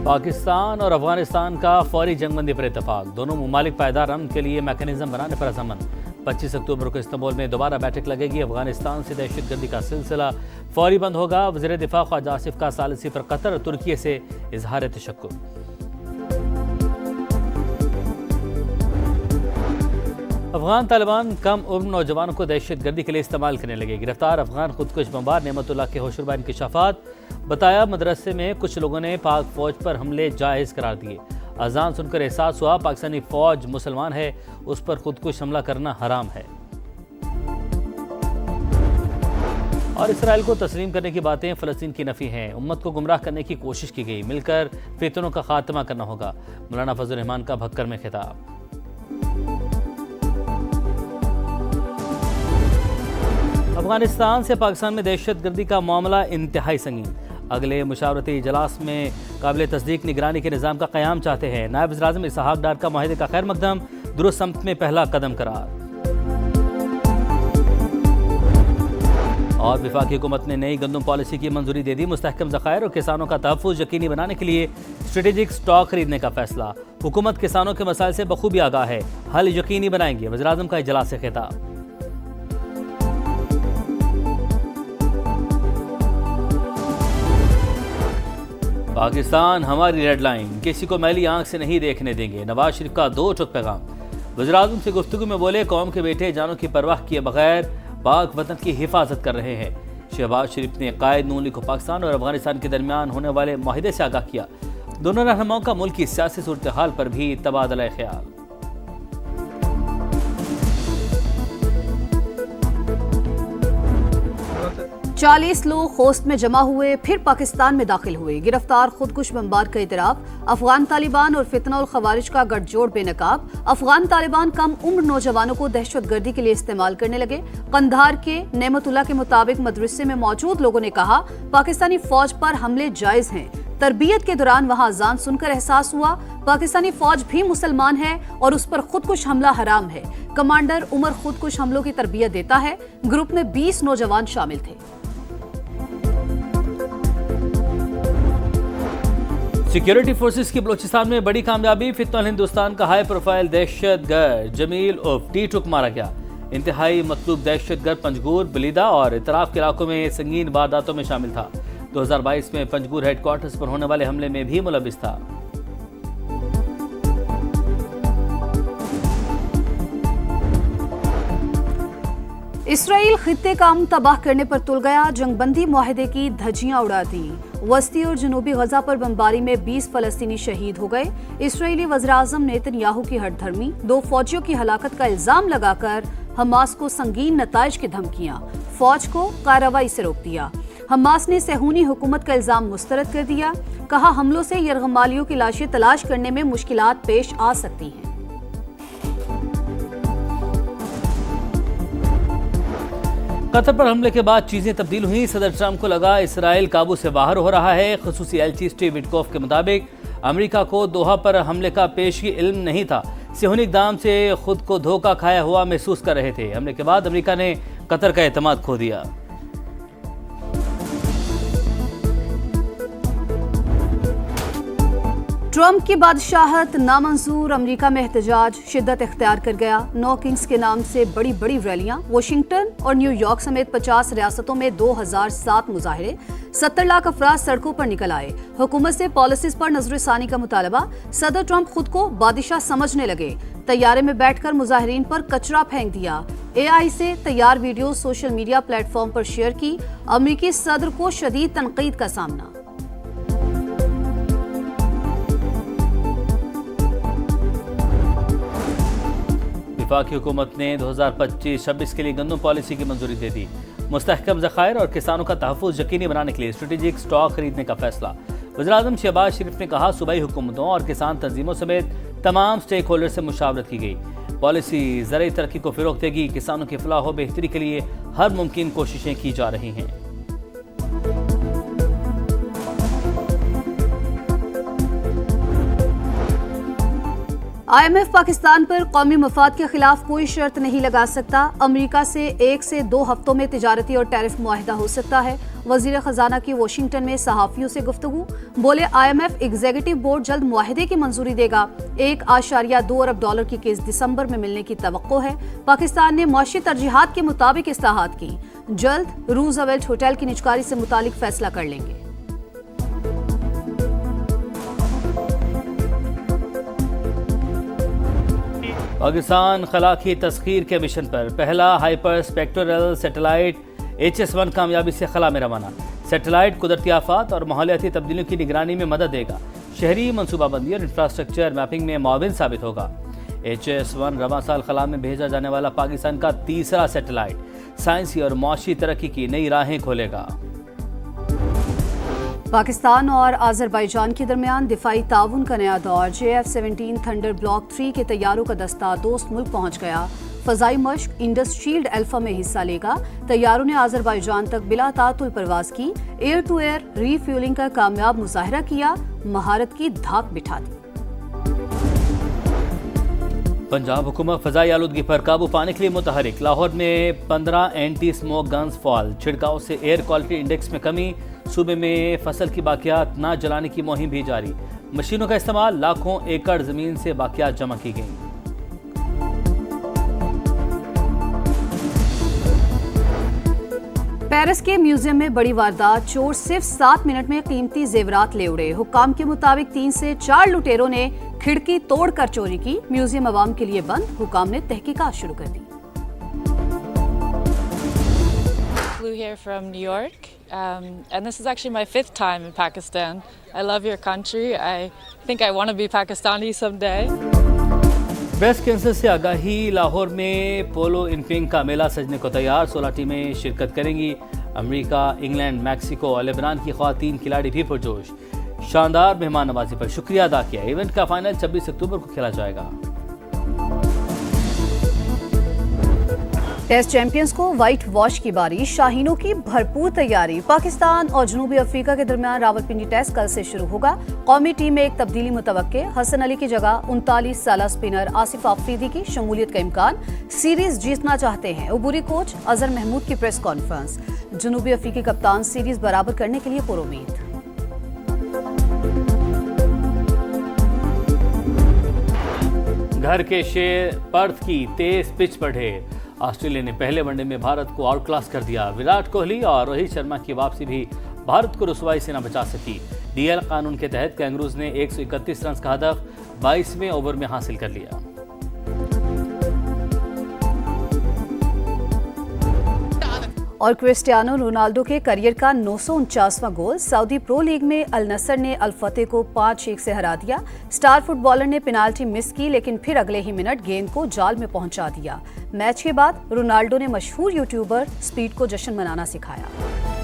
पाकिस्तान और अफगानिस्तान का फौरी जंगबंदी पर इत्तेफाक। दोनों ममालिक पायदार अमन के लिए मैकेनिज्म बनाने पर अज़मन। 25 अक्टूबर को इस्तांबुल में दोबारा बैठक लगेगी। अफगानिस्तान से दहशतगर्दी का सिलसिला फौरी बंद होगा। वज़ीर दिफा ख्वाजा आसिफ का सालिसी पर कतर और तुर्की से इजहार तशक्कुक। अफगान तालिबान कम उम्र नौजवानों को दहशतगर्दी के लिए इस्तेमाल करने लगे। गिरफ्तार अफगान खुदकुश बमबार नेमतुल्लाह के होशरुबा इंकशाफात। बताया मदरसे में कुछ लोगों ने पाक फौज पर हमले जायज़ करार दिए। अजान सुनकर एहसास हुआ पाकिस्तानी फौज मुसलमान है, उस पर खुदकुश हमला करना हराम है। और इसराइल को तस्लीम करने की बातें फ़लस्तीन की नफ़ी हैं। उम्मत को गुमराह करने की कोशिश की गई। मिलकर फितनों का खात्मा करना होगा। मौलाना फजल रहमान का भक्कर में खिताब। अफगानिस्तान से पाकिस्तान में दहशतगर्दी का मामला इंतहाई संगीन। अगले मुशावरती इजलास में काबिल तस्दीक निगरानी के निज़ाम का क़याम चाहते हैं। नायब वज़ीर-ए-आज़म इसहाक डार का माहिदे का खैर मकदम, दुरुस्त समत में पहला कदम करार। और वफाकी हुकूमत ने नई गंदम पॉलिसी की मंजूरी दे दी। मुस्तहकम ज़खायर और किसानों का तहफ़्फ़ुज़ यकीनी बनाने के लिए स्ट्रेटेजिक स्टॉक खरीदने का फैसला। हुकूमत किसानों के मसाइल से बखूबी आगाह है, हल यकीनी बनाएंगे। वज़ीर-ए-आज़म का इजलास से खिताब। पाकिस्तान हमारी रेड लाइन, किसी को मैली आंख से नहीं देखने देंगे। नवाज शरीफ का दो टुक पैगाम। वज़ीर-ए-आज़म से गुफ्तगू में बोले कौम के बेटे जानों की परवाह किए बगैर पाक वतन की हिफाजत कर रहे हैं। शहबाज शरीफ ने कायद नून लीग को पाकिस्तान और अफगानिस्तान के दरमियान होने वाले माहिदे से आगाह किया। दोनों रहनुमाओं का मुल्क की सियासी सूरत हाल पर भी तबादला ख्याल। चालीस लोग खोस्त में जमा हुए, फिर पाकिस्तान में दाखिल हुए। गिरफ्तार खुदकुश बमबार का इतराफ। अफगान तालिबान और फितना और खवारिज का गठजोड़ बेनकाब। अफगान तालिबान कम उम्र नौजवानों को दहशतगर्दी के लिए इस्तेमाल करने लगे। कंधार के नेमतुल्लाह के मुताबिक मदरसे में मौजूद लोगों ने कहा पाकिस्तानी फौज पर हमले जायज हैं। तरबियत के दौरान वहां अजान सुनकर एहसास हुआ पाकिस्तानी फौज भी मुसलमान है और उस पर खुदकुश हमला हराम है। कमांडर उमर खुदकुश हमलों की तरबियत देता है। ग्रुप में 20 नौजवान शामिल थे। सिक्योरिटी फोर्सेस की बलूचिस्तान में बड़ी कामयाबी। फितनल हिंदुस्तान का हाई प्रोफाइल दहशतगर्द जमील उर्फ टी-टुक मारा गया। इंतहाई मतलूब दहशतगर्द पंजगूर, बलीदा और इतराफ के इलाकों में संगीन वारदातों में शामिल था। 2022 में पंजगूर हेडक्वार्टर्स पर होने वाले हमले में भी मुलविस था। इसराइल खित्ते का अमन तबाह करने पर तुल गया। जंगबंदी मुआहदे की धज्जियां उड़ा दी। वस्ती और जनूबी गजा पर बमबारी में 20 फलस्तीनी शहीद हो गए। इसराइली वज़ीर-ए-आज़म नेतन्याहू की हटधर्मी, 2 फौजियों की हलाकत का इल्जाम लगाकर हमास को संगीन नताइज की धमकियां। फौज को कार्रवाई से रोक दिया। हमास ने सेहूनी हुकूमत का इल्जाम मुस्तरद कर दिया। कहा हमलों से यरगमालियों की लाशें तलाश करने में मुश्किलात पेश आ सकती हैं। कतर पर हमले के बाद चीजें तब्दील हुई। सदर ट्रंप को लगा इसराइल काबू से बाहर हो रहा है। खुसूसी एलची स्टीव विटकॉफ के मुताबिक अमेरिका को दोहा पर हमले का पेशगी इल्म नहीं था। सेहूनी इक़दाम से खुद को धोखा खाया हुआ महसूस कर रहे थे। हमले के बाद अमेरिका ने कतर का एतमाद खो दिया। ट्रंप की बादशाहत नामंजूर। अमेरिका में एहतजाज शिद्दत इख्तियार कर गया। 9 किंग्स के नाम से बड़ी बड़ी रैलियां। वाशिंगटन और न्यूयॉर्क समेत 50 रियासतों में 2007 मुजाहिरे। 70 लाख अफराद सड़कों पर निकल आए। हुकूमत से पॉलिसीज पर नजरसानी का मुतालबा। सदर ट्रंप खुद को बादशाह समझने लगे। तैयारे में बैठकर मुजाहिरीन पर कचरा फेंक दिया। AI से तैयार वीडियो सोशल मीडिया प्लेटफॉर्म पर शेयर की। अमेरिकी सदर को शदीद तनकीद का सामना। वफाकी हुकूमत ने 2025-26 के लिए गंदम पॉलिसी की मंजूरी दे दी। मुस्तहकम ज़खायर और किसानों का तहफ़्फ़ुज़ यकीनी बनाने के लिए स्ट्रेटेजिक स्टॉक खरीदने का फैसला। वज़ीर-ए-आज़म शहबाज शरीफ ने कहा सूबाई हुकूमतों और किसान तंजीमों समेत तमाम स्टेक होल्डर से मुशावरत की गई। पॉलिसी ज़राई तरक्की को फ़रोग़ देगी। किसानों की फलाह व बेहतरी के लिए हर मुमकिन कोशिशें की जा रही हैं। IMF पाकिस्तान पर कौमी मफाद के खिलाफ कोई शर्त नहीं लगा सकता। अमेरिका से 1 से 2 हफ्तों में तिजारती और टैरिफ मुआहिदा हो सकता है। वजीर खजाना की वॉशिंगटन में सहाफियों से गुफ्तगू, बोले IMF एग्जीक्यूटिव बोर्ड जल्द मुआहिदे की मंजूरी देगा। $1.2 अरब की केस दिसंबर में मिलने की तवक्को है। पाकिस्तान ने मुआशी तरजीहात के मुताबिक इस्लाहात की, जल्द रूजवेल्ट होटल की निजकारी से मुतालिक फैसला कर लेंगे। पाकिस्तान खला की तस्खीर के मिशन पर पहला हाइपर स्पेक्ट्रल सैटेलाइट HS-1 कामयाबी से खला में रवाना। सैटेलाइट कुदरती आफात और माहौलियाती तब्दीलियों की निगरानी में मदद देगा। शहरी मनसूबाबंदी और इंफ्रास्ट्रक्चर मैपिंग में मुआविन साबित होगा। HS-1 रवां साल खला में भेजा जाने वाला पाकिस्तान का तीसरा सैटेलाइट साइंसी और मुआशी तरक्की की नई राहें खोलेगा। पाकिस्तान और आज़रबाईजान के दरमियान दिफाई ताउन का नया दौर। JF-17 थंडर ब्लॉक 3 के तैयारों का दस्ता दोस्त मुल्क पहुंच गया। फजाई मश्क इंडस शील्ड अल्फा में हिस्सा लेगा। तैयारों ने आज़रबाईजान तक बिला तातुल परवाज की, एयर टू एयर रीफ्यूलिंग का कामयाब मुजाहरा किया, महारत की धाक बिठा दी। पंजाब हुकूमत फजाई आलूदगी पर काबू पाने के लिए मुतहरिक। लाहौर में 15 एंटी स्मोक गन्स फॉल। छिड़काव से एयर क्वालिटी इंडेक्स में कमी। सूबे में फसल की बाकियात न जलाने की मुहिम भी जारी। मशीनों का इस्तेमाल, लाखों एकड़ जमीन से बाकियात जमा की गई। पेरिस के म्यूजियम में बड़ी वारदात। चोर सिर्फ 7 मिनट में कीमती जेवरात ले उड़े। हुक्काम के मुताबिक 3 से 4 लुटेरों ने खिड़की तोड़कर चोरी की। म्यूजियम अवाम के लिए बंद। हुक्काम ने तहकीकात शुरू कर दी। Flew here from New York, and this is actually my 5th time in Pakistan. I love your country. I think I want to be Pakistani someday. Breast cancer से आगाही। लाहौर में पोलो इनपिंग का मेला सजने को तैयार। 16 टीमें शिरकत करेंगी। अमेरिका, इंग्लैंड, मैक्सिको और लेबनान की ख्वातीन खिलाड़ी भी पुरजोश। शानदार मेहमान नवाजी पर शुक्रिया अदा किया। इवेंट का फाइनल 26 अक्टूबर को खेला जाएगा। टेस्ट चैंपियंस को व्हाइट वॉश की बारी। शाहीनों की भरपूर तैयारी। पाकिस्तान और जनूबी अफ्रीका के दरमियान रावलपिंडी टेस्ट कल से शुरू होगा। कौमी टीम में एक तब्दीली मुतवक्के। हसन अली की जगह 39 साला स्पिनर आसिफ आफरीदी की शमूलियत का इम्कान। सीरीज जीतना चाहते हैं उबूरी कोच अजहर महमूद की प्रेस कॉन्फ्रेंस। जनूबी अफ्रीकी कप्तान सीरीज बराबर करने के लिए पुरुमीद। घर के शेर पर्थ की तेज पिच पर ढेर। ऑस्ट्रेलिया ने पहले वनडे में भारत को आउट क्लास कर दिया। विराट कोहली और रोहित शर्मा की वापसी भी भारत को रुसवाई से न बचा सकी। DL कानून के तहत कैंगरूज ने 131 रन का हदफ 22वें ओवर में हासिल कर लिया। और क्रिस्टियानो रोनाल्डो के करियर का 949वां गोल। सऊदी प्रो लीग में अल नसर ने अल फतेह को 5-1 से हरा दिया। स्टार फुटबॉलर ने पेनाल्टी मिस की, लेकिन फिर अगले ही मिनट गेंद को जाल में पहुंचा दिया। मैच के बाद रोनाल्डो ने मशहूर यूट्यूबर स्पीड को जश्न मनाना सिखाया।